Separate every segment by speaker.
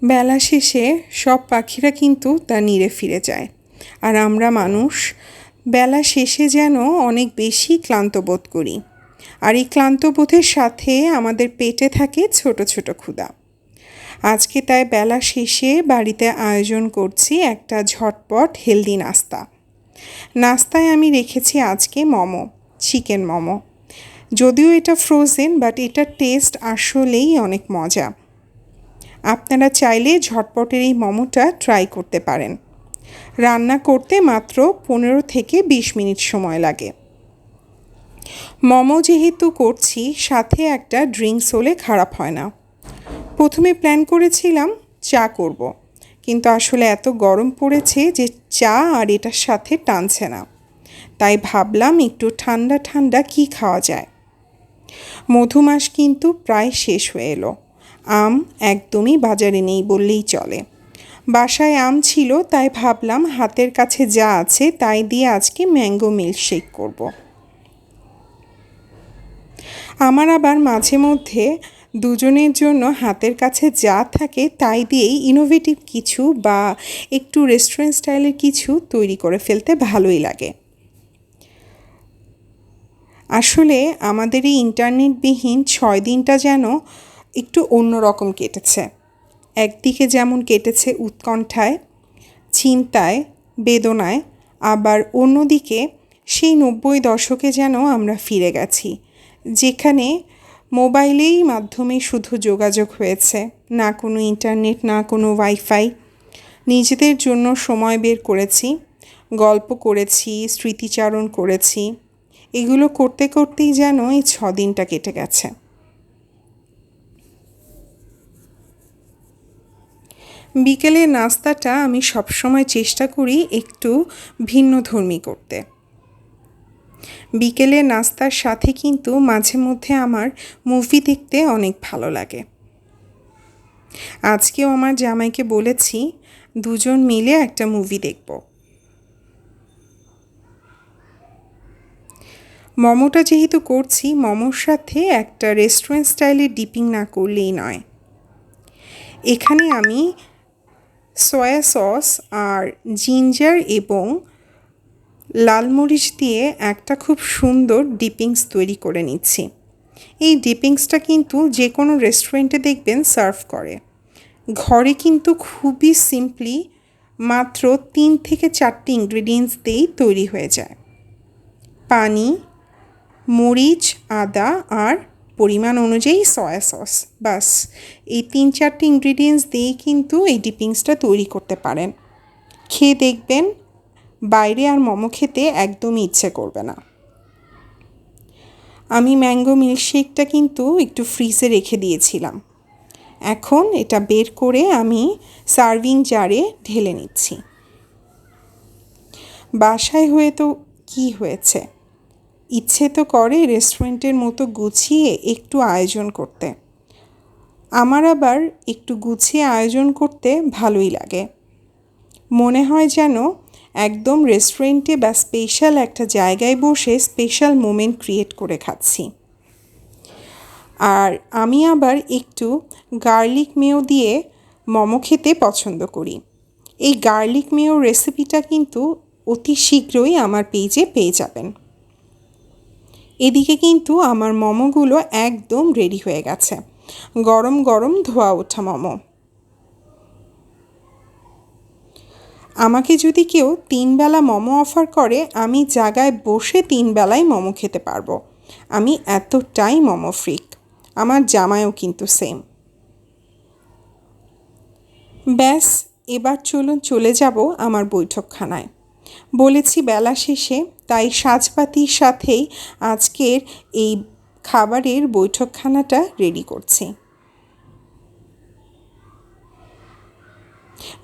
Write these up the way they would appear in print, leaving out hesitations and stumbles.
Speaker 1: বেলা শেষে সব পাখিরা কিন্তু তা নিরে ফিরে যায়, আর আমরা মানুষ বেলা শেষে যেন অনেক বেশি ক্লান্ত বোধ করি। আর এই ক্লান্ত বোধের সাথে আমাদের পেটে থাকে ছোট ছোট ক্ষুধা। আজকে তাই বেলা শেষে বাড়িতে আয়োজন করছি একটা ঝটপট হেলদি নাস্তা। নাস্তায় আমি রেখেছি আজকে মোমো, চিকেন মোমো। যদিও এটা ফ্রোজেন, বাট এটার টেস্ট আসলেই অনেক মজা। আপনারা চাইলে ঝটপটের এই মোমোটা ট্রাই করতে পারেন। রান্না করতে মাত্র 15 থেকে 20 মিনিট সময় লাগে। মোমো যেহেতু করছি, সাথে একটা ড্রিঙ্কস হলে খারাপ হয় না। প্রথমে প্ল্যান করেছিলাম চা করব, কিন্তু আসলে এত গরম পড়েছে যে চা আর এটার সাথে টানছে না। তাই ভাবলাম একটু ঠান্ডা ঠান্ডা কী খাওয়া যায়। মধুমাস কিন্তু প্রায় শেষ হয়ে এলো। আম একদমই বাজারে নেই বললেই চলে। বাসায় আম ছিল, তাই ভাবলাম হাতের কাছে যা আছে তাই দিয়ে আজকে ম্যাঙ্গো মিল্কশেক করব। আমার আবার মাঝে মধ্যে দুজনের জন্য হাতের কাছে যা থাকে তাই দিয়েই ইনোভেটিভ কিছু বা একটু রেস্টুরেন্ট স্টাইলের কিছু তৈরি করে ফেলতে ভালোই লাগে। আসলে আমাদের এই ইন্টারনেটবিহীন 6 দিনটা যেন একটু অন্যরকম কেটেছে। একদিকে যেমন কেটেছে উৎকণ্ঠায়, চিন্তায়, বেদনায়, আবার অন্যদিকে সেই 90 দশকে যেন আমরা ফিরে গেছি, যেখানে মোবাইলেই মাধ্যমে শুধু যোগাযোগ হয়েছে, না কোনো ইন্টারনেট, না কোনো ওয়াইফাই। নিজেদের জন্য সময় বের করেছি, গল্প করেছি, স্মৃতিচারণ করেছি। এগুলো করতে করতেই যেন এই 6 দিনটা কেটে গেছে। বিকেলের নাস্তাটা আমি সবসময় চেষ্টা করি একটু ভিন্নধর্মী করতে। বিকেলের নাস্তার সাথে কিন্তু মাঝে মধ্যে আমার মুভি দেখতে অনেক ভালো লাগে। আজকেও আমার জামাইকে বলেছি দুজন মিলে একটা মুভি দেখব। মোমোটা যেহেতু করছি, মোমোর সাথে একটা রেস্টুরেন্ট স্টাইলের ডিপিং না করলেই নয়। এখানে আমি সয়া সস আর জিঞ্জার এবং লাল মরিচ দিয়ে একটা খুব সুন্দর ডিপিংস তৈরি করে নিচ্ছি। এই ডিপিংসটা কিন্তু যে কোনো রেস্টুরেন্টে দেখবেন সার্ভ করে। ঘরে কিন্তু খুবই সিম্পলি মাত্র 3 থেকে 4টি ইনগ্রিডিয়েন্টস দিয়েই তৈরি হয়ে যায়। পানি, মরিচ, আদা আর পরিমাণ অনুযায়ী সয়া সস, বাস এই 3-4টি ইনগ্রিডিয়েন্টস দিয়েই কিন্তু এই ডিপিংসটা তৈরি করতে পারেন। খেয়ে দেখবেন বাইরে আর মোমো খেতে একদমই ইচ্ছে করবে না। আমি ম্যাঙ্গো মিল্কশেকটা কিন্তু একটু ফ্রিজে রেখে দিয়েছিলাম। এখন এটা বের করে আমি সার্ভিং জারে ঢেলে নিচ্ছি। বাসায় হয়ে তো কী হয়েছে, ইচ্ছে তো করে রেস্টুরেন্টের মতো গুছিয়ে একটু আয়োজন করতে। আমার আবার একটু গুছিয়ে আয়োজন করতে ভালোই লাগে। মনে হয় যেন একদম রেস্টুরেন্টে বা স্পেশাল একটা জায়গায় বসে স্পেশাল মোমেন্ট ক্রিয়েট করে খাচ্ছি। আর আমি আবার একটু গার্লিক মেয়ো দিয়ে মোমো খেতে পছন্দ করি। এই গার্লিক মেয়ো রেসিপিটা কিন্তু অতি শীঘ্রই আমার পেজে পেয়ে যাবেন। এদিকে কিন্তু আমার মোমোগুলো একদম রেডি হয়ে গেছে, গরম গরম ধোয়া ওঠা মোমো। আমাকে যদি কেউ 3 বেলা মোমো অফার করে, আমি জায়গায় বসে 3 বেলায় মোমো খেতে পারবো। আমি এতটাই মোমো ফ্রিক। আমার জামাইও কিন্তু সেম। ব্যাস, এবার চলুন চলে যাব আমার বৈঠকখানায়। বলেছি বেলা শেষে, তাই সাজপাতির সাথেই আজকের এই খাবারের বৈঠকখানাটা রেডি করছি।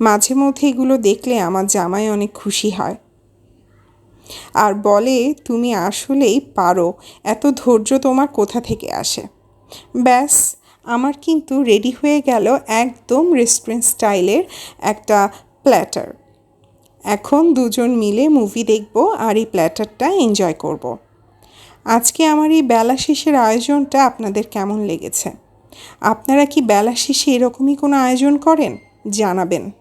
Speaker 1: মাঝে মধ্যে এগুলো দেখলে আমার জামাই অনেক খুশি হয় আর বলে, তুমি আসলেই পারো, এত ধৈর্য তোমার কোথা থেকে আসে। ব্যাস, আমার কিন্তু রেডি হয়ে গেল একদম রেস্টুরেন্ট স্টাইলের একটা প্ল্যাটার। এখন দুজন মিলে মুভি দেখব আর এই প্ল্যাটারটা এনজয় করব। আজকে আমার এই বেলা শেষের আয়োজনটা আপনাদের কেমন লেগেছে? আপনারা কি বেলা শেষে এরকমই কোনো আয়োজন করেন? জানাবেন।